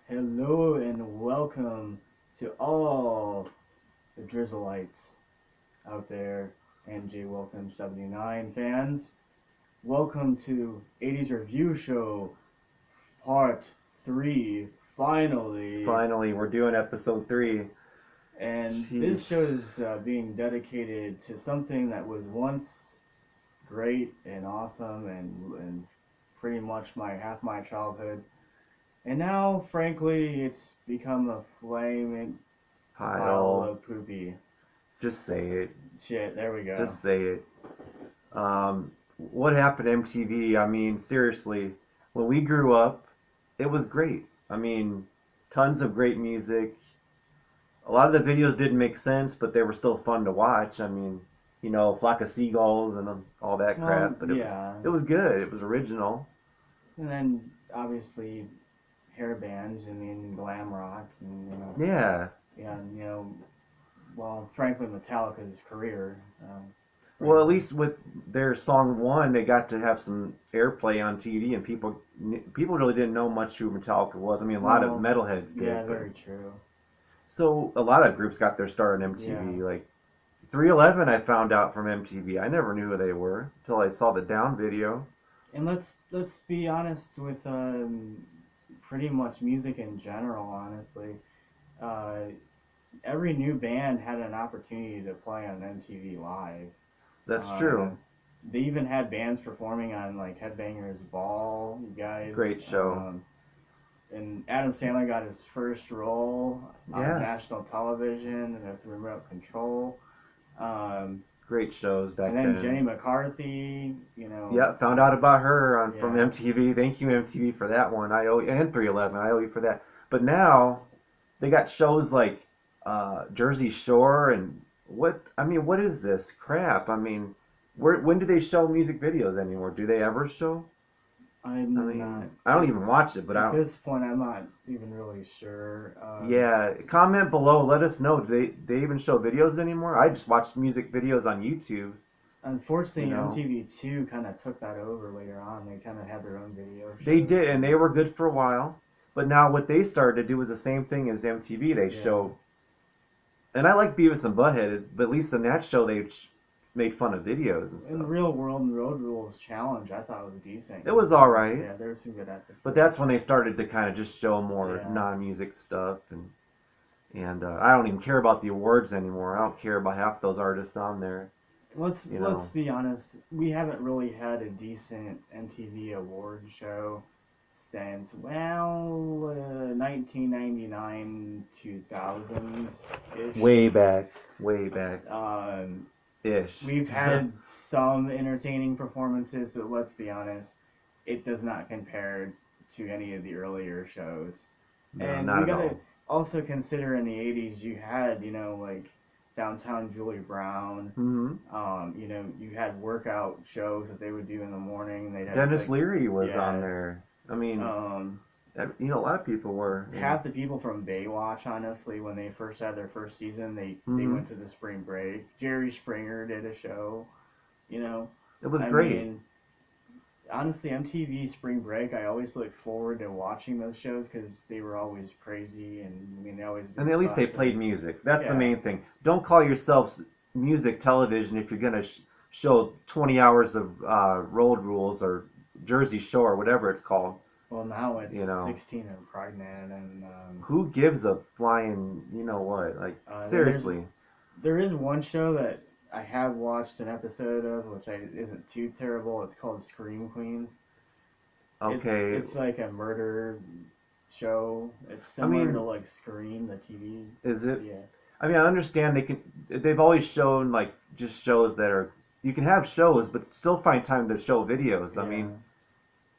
Hello and welcome to all the Drizzleites out there and J Welcome 79 fans. Welcome to 80s Review Show Part 3, finally. Finally, we're doing episode 3. And this Jeez. show is being dedicated to something that was once great and awesome and pretty much half my childhood. And now, frankly, it's become a flaming pile Pile. of poopy. Just say it. Shit, there we go. Just say it. What happened to MTV? I mean, seriously, when we grew up, it was great. I mean, tons of great music. A lot of the videos didn't make sense, but they were still fun to watch. I mean, Flock of Seagulls and all that Well, crap. But it was yeah. it was good. It was original. And then, obviously, hair bands, glam rock, and, Yeah. yeah, well, frankly, Metallica's career. Well, at least with their song one, they got to have some airplay on TV, and people really didn't know much who Metallica was. I mean, a lot of Well, metalheads did, yeah, but very true. so a lot of groups got their start on MTV. Yeah. Like 311, I found out from MTV. I never knew who they were until I saw the Down video. And let's be honest with pretty much music in general, honestly. Uh, every new band had an opportunity to play on MTV Live. That's Uh, true. they even had bands performing on like Headbangers Ball, you Great guys. show. And Adam Sandler got his first role on Yeah, national television with Remote Control. Um, great shows back and then Jenny then. McCarthy, Yeah, found out about her from yeah. MTV. Thank you, MTV, for that one. I owe and 311. I owe you for that. But now they got shows like Jersey Shore and what? I mean, what is this crap? I mean, when do they show music videos anymore? Do they ever show? I I'm not mean, I don't even watch it, but I at don't. this point. I'm not even really sure. Yeah, comment below. Let us know. Do they even show videos anymore? I just watch music videos on YouTube. You Unfortunately, know, MTV2 kind of took that over later on. They kind of had their own video they shows. did, and they were good for a while. But now what they started to do was the same thing as MTV. They Yeah. show, and I like Beavis and Butthead, but at least in that show they made fun of videos and In stuff. Real World and Road Rules Challenge, I thought was decent. It was all right. Yeah, there were some good episodes. But that's when they started to kind of just show more Yeah. non-music stuff, and I don't even care about the awards anymore. I don't care about half those artists on there. Let's be honest. We haven't really had a decent MTV award show since 1999 2000 ish. Way back Um, ish. we've had some entertaining performances, but let's be honest, it does not compare to any of the earlier shows. No, And not we at gotta all. also consider in the '80s you had like Downtown Julie Brown. Hmm. You had workout shows that they would do in the morning. They'd have Dennis like Leary was on yeah. there. I mean, Um, a lot of people were. half the people from Baywatch, honestly, when they first had their first season, they Hmm. went to the spring break. Jerry Springer did a show. You know, It was I great. mean, honestly, MTV Spring Break, I always looked forward to watching those shows because they were always crazy and they always And did at least they fun stuff. played music. That's the Yeah, main thing. Don't call yourselves music television if you're gonna show 20 hours of Road Rules or Jersey Shore, whatever it's called. well, now it's You know, 16 and pregnant, and who gives a flying, you know what? Like, seriously. there is one show that I have watched an episode of, which isn't too terrible. It's called Scream Queen. Okay. It's like a murder show. It's I similar to mean, like Scream, the TV. is it? Yeah, I mean, I understand they've always shown, like, just shows that are, you can have shows, but still find time to show videos. I yeah. mean,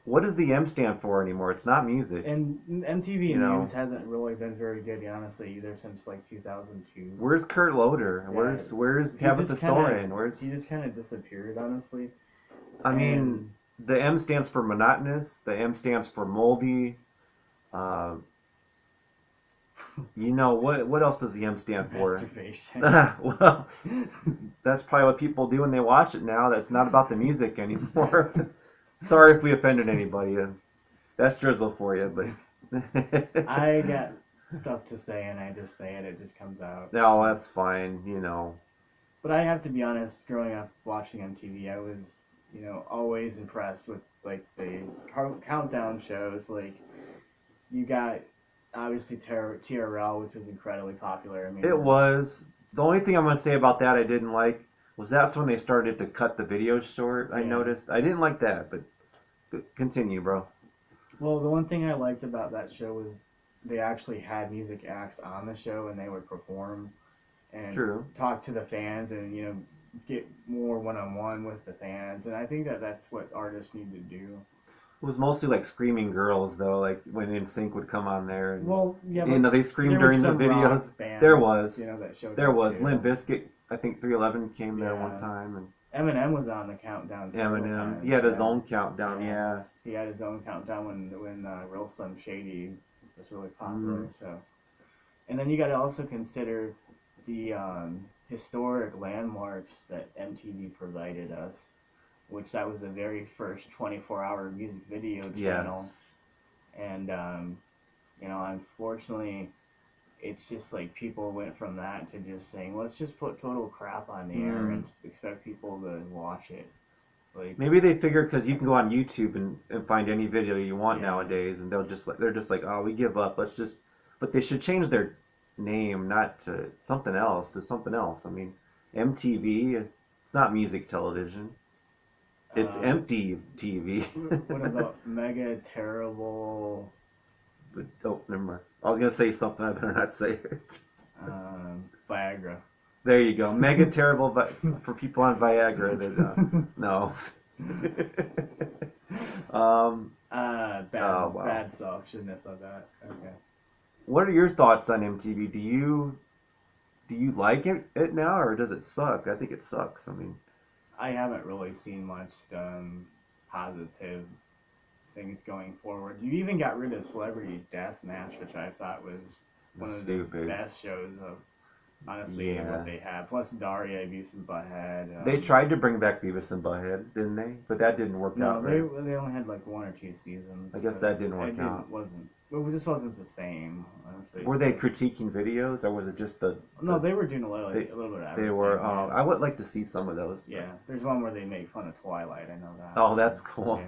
what does the M stand for anymore? It's not music. And MTV You know, News hasn't really been very good, honestly, either since like 2002. where's Kurt Loder? Yeah, Where's he Tabitha just kind of Soren? he just kind of disappeared, honestly. I mean, And the M stands for monotonous. The M stands for moldy. Uh, what else does the M stand for? masturbation. Well, that's probably what people do when they watch it now. That's not about the music anymore. Sorry if we offended anybody. That's drizzle for you, but I got stuff to say and I just say it. It just comes out. no, So. that's fine. You know, But I have to be honest. Growing up watching MTV, I was always impressed with like the countdown shows. Like you got obviously TRL, which was incredibly popular. I it mean, was. The only thing I'm gonna say about that I didn't like was that's when they started to cut the videos short. I yeah. noticed. I didn't like that, but continue, bro. Well, the one thing I liked about that show was they actually had music acts on the show and they would perform and True. talk to the fans and get more one on one with the fans. And I think that that's what artists need to do. It was mostly like screaming girls though, like when NSYNC would come on there and Well, yeah, you but know they screamed there was during the some videos. rock bands, There was, that showed there up was too. Limp Bizkit. I think 311 came there one Yeah, time, and Eminem was on the countdown several Eminem. He times. had his Yeah, own countdown. yeah, Yeah. he had his own countdown when Real Slim Shady was really Mm-hmm. popular. So, and then you got to also consider the historic landmarks that MTV provided us, which that was the very first 24-hour music video channel, Yes. and unfortunately it's just like people went from that to just saying, let's just put total crap on the air Mm. and expect people to watch it. Like, Maybe they figured because you can go on YouTube and find any video you want yeah, nowadays, and they're just like, oh, we give up. Let's just. But they should change their name, not to something else, to something else. I mean, MTV. It's not music television. It's uh, empty TV. what about Mega Terrible But oh, never mind. I was gonna say something. I better not say it. Viagra? There you go. Mega terrible for people on Viagra. That no. Bad, Oh wow. bad stuff. Shouldn't have said that. Okay. What are your thoughts on MTV? Do you like it now, or does it suck? I think it sucks. I mean, I haven't really seen much positive things going forward. You even got rid of Celebrity Deathmatch, which I thought was one it's of the stupid. best shows of honestly what Yeah. they had. Plus Daria, Beavis and Butthead. They tried to bring back Beavis and Butthead, didn't they? But that didn't work No, out right. they only had like one or two seasons. I guess But that didn't work it out. didn't wasn't. It just wasn't the same, honestly. Were they So critiquing videos, or was it just no, they were doing a little they a little bit of they everything. were? Yeah. I would like to see some of those. But. Yeah, there's one where they make fun of Twilight. I know that. Oh, that's cool.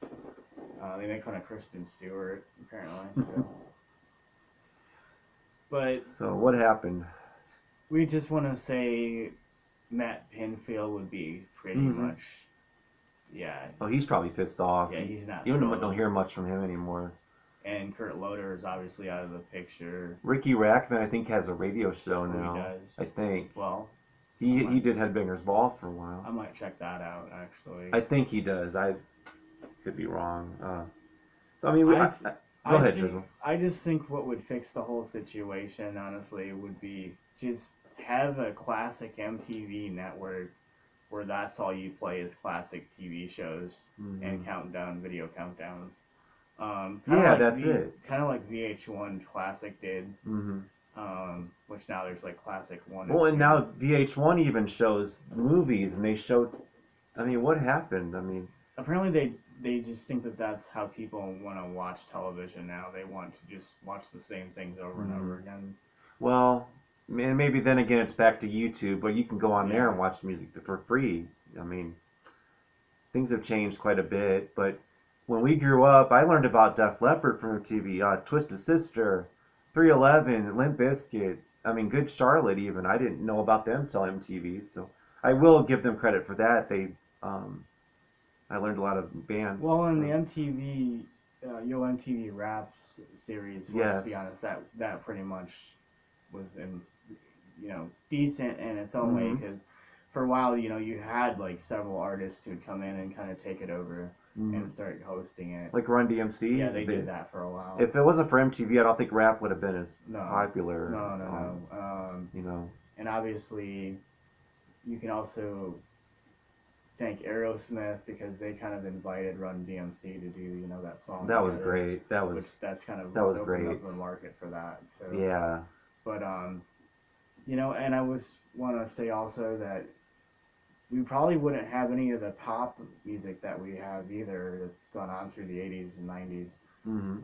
Yeah. They make fun of Kristen Stewart apparently. So. But So what happened? we just want to say Matt Pinfield would be pretty Mm-hmm. much, yeah, Oh, he's probably pissed off. yeah, he's not You thrilled. don't hear much from him anymore. And Kurt Loder is obviously out of the picture. Ricky Rackman, I think, has a radio show Oh, now. he does. I think Well, he did Headbangers Ball for a while. I might check that out actually. I think he does. I could be wrong. So I mean, go ahead, Drizzle. I just think what would fix the whole situation, honestly, would be just have a classic MTV network where that's all you play is classic TV shows Mm-hmm. and countdown video countdowns. Yeah, Like that's it. Kind of like VH1 Classic did, Mm-hmm. which now there's like Classic 1 Well, and and now 2. VH1 even shows movies, and they show. I mean, what happened? I mean, Apparently they just think that that's how people want to watch television now. They want to just watch the same things over and over again. well, and maybe then again it's back to YouTube, where you can go on there Yeah. and watch music for free. I mean, things have changed quite a bit, but when we grew up, I learned about Def Leppard from TV, Twisted Sister, 311, Limp Bizkit. I mean, Good Charlotte even. I didn't know about them till MTV, so I will give them credit for that. I learned a lot of bands. Well, in the MTV Yo MTV Raps series, let's be Yes. honest, that pretty much was decent in its own way Mhm. because for a while you had like several artists who'd come in and kind of take it over and start hosting it. Like Run DMC. Yeah, they did that for a while. If it wasn't for MTV, I don't think rap would have been as No. popular. No. You know. And obviously, you can also thank Aerosmith because they kind of invited Run DMC to do that song. That was together, great. That which was that's kind of that was opened great. up the market for that. So Yeah. but and I want to say also that we probably wouldn't have any of the pop music that we have either that's gone on through the 80s and 90s Hmm.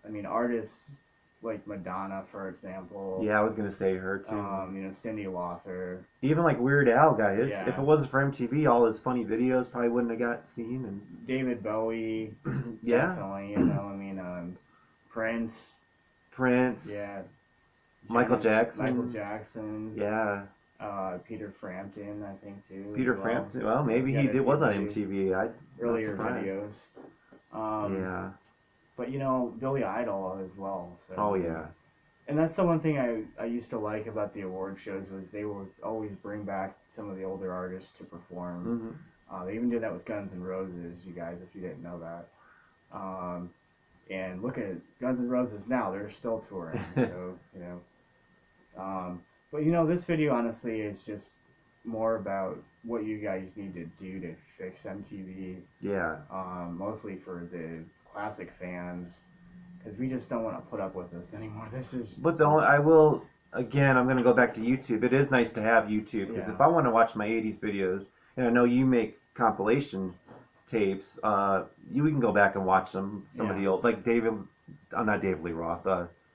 I mean, artists like Madonna, for example. Yeah, I was gonna say her too. Cindy Lauper. Even like Weird Al guy, if it Yeah, wasn't for MTV, all his funny videos probably wouldn't have got seen. David Bowie, And yeah, definitely. Prince. Prince, Yeah, Michael Michael Jackson. Jackson. Yeah, Peter Frampton, I think too as Peter well. Frampton. Well, Yeah, maybe he had he a did few was on video MTV. I'm not earlier surprised. videos. Um, Yeah. but Billy Idol as well. So Oh yeah. and that's the one thing I used to like about the award shows was they would always bring back some of the older artists to perform. Hmm. They even did that with Guns N' Roses, you guys, if you didn't know that. Um, and look at Guns N' Roses now; they're still touring. So but this video honestly is just more about what you guys need to do to fix MTV. Yeah. Mostly for the classic fans, because we just don't want to put up with this anymore. This is But the only, I will again. I'm gonna go back to YouTube. It is nice to have YouTube because yeah, if I want to watch my '80s videos, and I know you make compilation tapes, we can go back and watch them. Some of yeah, the old, like David, not David Lee Roth,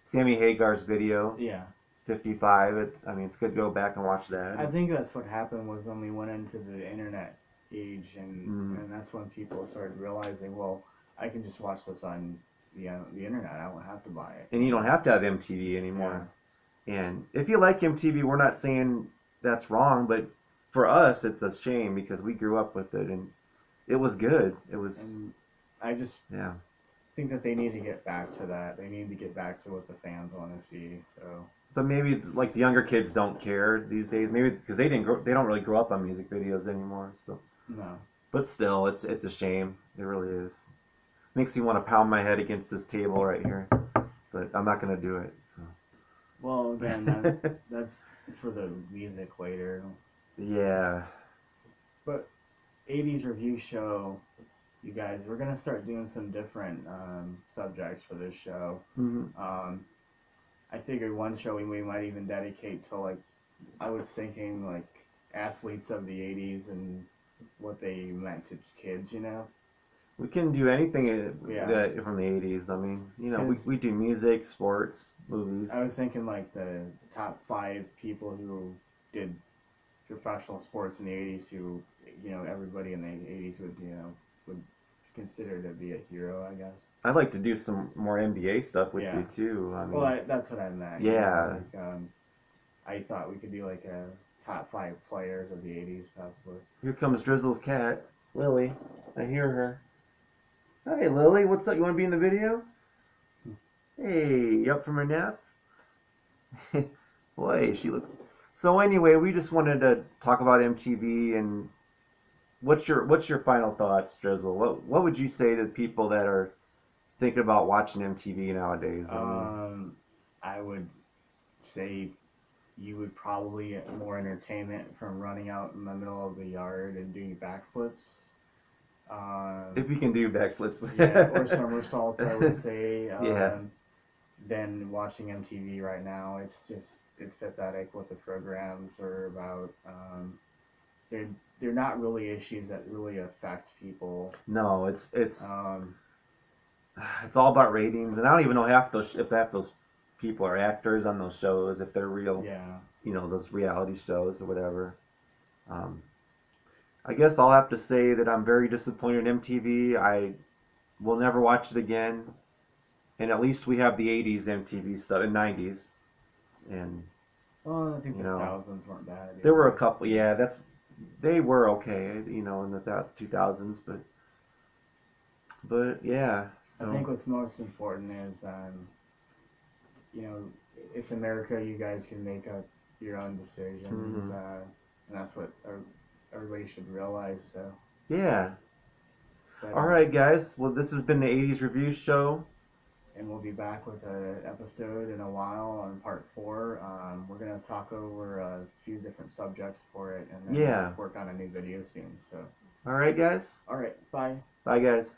Sammy Hagar's video, yeah. 55. I mean, it's good to go back and watch that. I think that's what happened was when we went into the internet age, Mm. and that's when people started realizing, well, I can just watch this on the internet. I don't have to buy it. And you don't have to have MTV Yeah, anymore. And if you like MTV, we're not saying that's wrong, but for us, it's a shame because we grew up with it and it was good. It was, and I just yeah. think that they need to get back to that. They need to get back to what the fans want to see. So But maybe like the younger kids don't care these days. Maybe because they don't really grow up on music videos anymore. So, no. but still, it's a shame. It really is. Makes me want to pound my head against this table right here, but I'm not gonna do it. So. Well, again, that's for the music later. Yeah. But 80s review show, you guys, we're gonna start doing some different subjects for this show. Hmm. Um, I figured one show we might even dedicate to like I was thinking like athletes of the 80s and what they meant to kids. We can do anything Yeah, that from the '80s. I mean, we because do music, sports, movies. I was thinking like the top 5 people who did professional sports in the 80s who everybody in the 80s would consider to be a hero, I guess. I'd like to do some more NBA stuff with Yeah. you too. I Well, mean, that's what I meant. yeah. Like I thought we could do like a top 5 players of the 80s possibly. Here comes Drizzle's cat, Lily. I hear her. Hey, Lily, what's up? You want to be in the video? Hey, you up from a nap? Boy, she look. So anyway, we just wanted to talk about MTV and what's your final thoughts, Drizzle? What would you say to people that are thinking about watching MTV nowadays? I mean, I would say you would probably get more entertainment from running out in the middle of the yard and doing backflips. if you can do backflips. Yeah, or somersaults, I would say. Yeah. Than watching MTV right now. It's pathetic what the programs are about. They're they're not really issues that really affect people. No, Um, it's all about ratings, and I don't even know if half those people are actors on those shows, if they're real, yeah, those reality shows or whatever. Um, I guess I'll have to say that I'm very disappointed in MTV. I will never watch it again. And at least we have the '80s MTV stuff and '90s, and well, I think you the know thousands weren't bad there were a either. couple. Yeah, they were okay, in the 2000s, but yeah. I So think what's most important is, you know, it's America. You guys can make up your own decisions, mhm. and that's what everybody should realize. So, Yeah. but All right, guys. Well, this has been the '80s review show. and we'll be back with an episode in a while on part 4. We're gonna talk over a few different subjects for it, and then Yeah. work on a new video soon. So, All right, guys. all right, bye. Bye, guys.